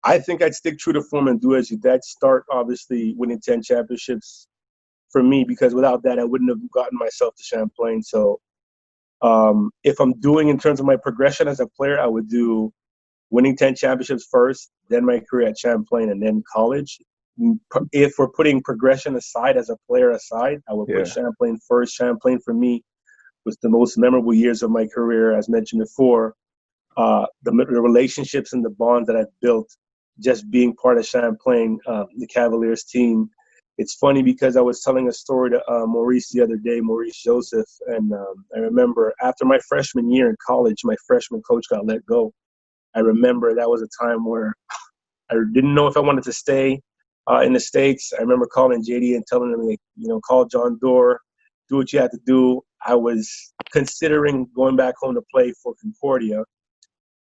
I. I think I'd stick true to form and do as you did. Start, obviously, winning 10 championships for me, because without that, I wouldn't have gotten myself to Champlain. So if I'm doing in terms of my progression as a player, I would do winning 10 championships first, then my career at Champlain, and then college. If we're putting progression aside, as a player aside, I would put Champlain first. Champlain, for me, was the most memorable years of my career, as mentioned before. The relationships and the bonds that I've built just being part of Champlain, the Cavaliers team. It's funny because I was telling a story to Maurice the other day, Maurice Joseph, and I remember after my freshman year in college, my freshman coach got let go. I remember that was a time where I didn't know if I wanted to stay in the States. I remember calling JD and telling him, like, call John Doerr, do what you have to do. I was considering going back home to play for Concordia.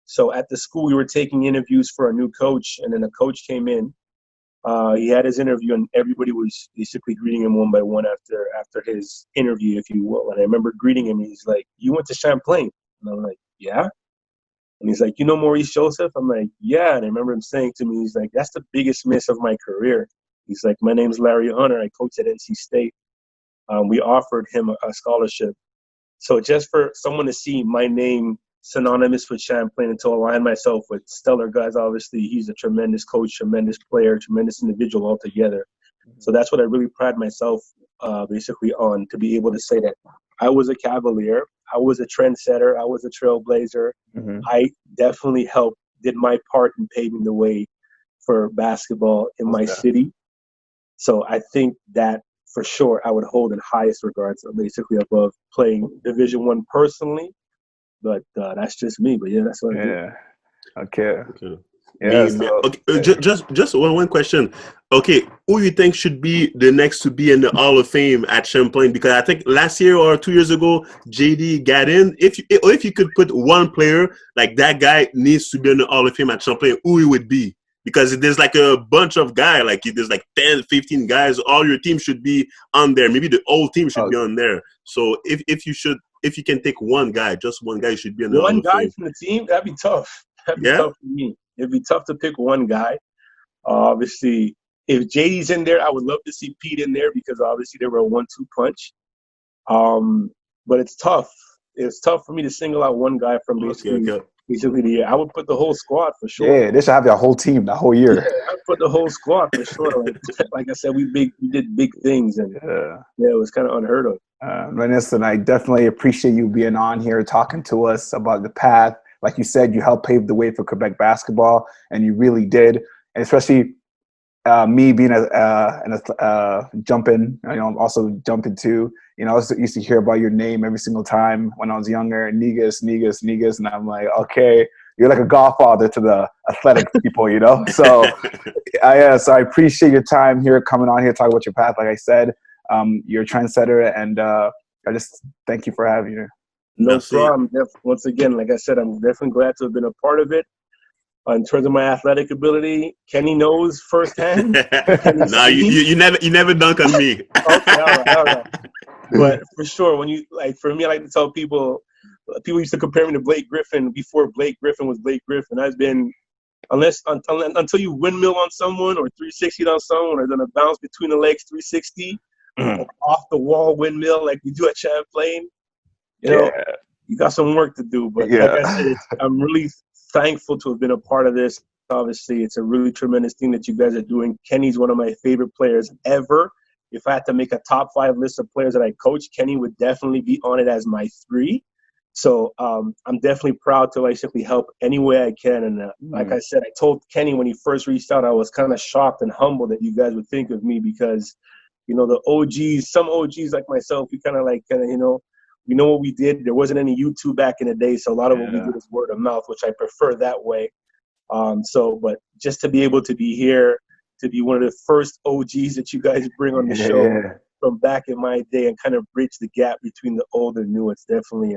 So at the school, we were taking interviews for a new coach, and then a coach came in He had his interview, and everybody was basically greeting him one by one after his interview, if you will. And I remember greeting him. He's like, "You went to Champlain?" And I'm like, "Yeah." And he's like, "You know Maurice Joseph?" I'm like, "Yeah." And I remember him saying to me, he's like, "That's the biggest miss of my career." He's like, "My name's Larry Hunter. I coach at NC State." We offered him a scholarship. So just for someone to see my name synonymous with Champlain and to align myself with stellar guys, obviously he's a tremendous coach, tremendous player, tremendous individual altogether. So that's what I really pride myself basically on, to be able to say that I was a Cavalier, I was a trendsetter, I was a trailblazer. I definitely did my part in paving the way for basketball in my city. So I think that for sure I would hold in highest regards, basically above playing Division I personally. But that's just me. But yeah, that's what I do. Okay. Yeah. Just one question. Okay, who you think should be the next to be in the Hall of Fame at Champlain? Because I think last year or 2 years ago, JD got in. If you could put one player like that guy needs to be in the Hall of Fame at Champlain, who he would be? Because there's like a bunch of guys, like there's like 10, 15 guys. All your team should be on there. Maybe the whole team should be on there. So if you can take one guy, just one guy should be in the Hall of Fame. One guy from the team, that'd be tough. That'd be tough for me. It'd be tough to pick one guy. Obviously, if JD's in there, I would love to see Pete in there because obviously they were a 1-2 punch. But it's tough. It's tough for me to single out one guy from basically the year. I would put the whole squad for sure. Yeah, they should have their whole team, the whole year. Yeah, I'd put the whole squad for sure. Like I said, we did big things, and it was kind of unheard of. Listen, I definitely appreciate you being on here talking to us about the path. Like you said, you helped pave the way for Quebec basketball, and you really did. And especially me being jumping, also jumping too. I used to hear about your name every single time when I was younger, Negus, and I'm like, okay, you're like a godfather to the athletic people, So, so I appreciate your time here, coming on here, talking about your path. Like I said, you're a trendsetter, and I just thank you for having you. No problem. Once again, like I said, I'm definitely glad to have been a part of it. In terms of my athletic ability, Kenny knows firsthand. No, you never dunk on me. Okay, all right. But for sure, for me, I like to tell people used to compare me to Blake Griffin before Blake Griffin was Blake Griffin. I've been, until you windmill on someone or 360 on someone or then a bounce between the legs 360, off the wall windmill like we do at Champlain, you got some work to do. But like I said, I'm really thankful to have been a part of this. Obviously, it's a really tremendous thing that you guys are doing. Kenny's one of my favorite players ever. If I had to make a top 5 list of players that I coach, Kenny would definitely be on it as my 3. So I'm definitely proud to basically help any way I can. And like I said, I told Kenny when he first reached out, I was kind of shocked and humbled that you guys would think of me because, the OGs, some OGs like myself, we we know what we did. There wasn't any YouTube back in the day, so a lot of what we did is word of mouth, which I prefer that way. But just to be able to be here, to be one of the first OGs that you guys bring on the show from back in my day and kind of bridge the gap between the old and new, I'm definitely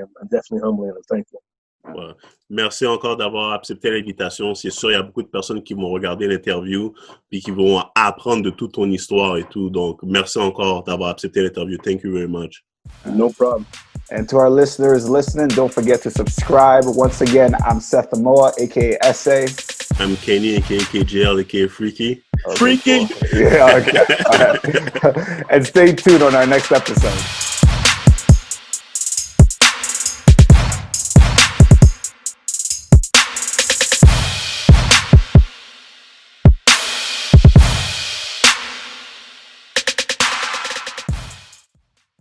humble and I'm thankful. Ouais. Merci encore d'avoir accepté l'invitation. C'est sûr, il y a beaucoup de personnes qui vont regarder l'interview et qui vont apprendre de toute ton histoire et tout. Donc, merci encore d'avoir accepté l'interview. Thank you very much. No problem. And to our listeners listening, don't forget to subscribe. Once again, I'm Seth Amoa, a.k.a. SA. I'm Kenny, a.k.a. KJL, a.k.a. Freaky. Freaky! Yeah, okay. All right. And stay tuned on our next episode.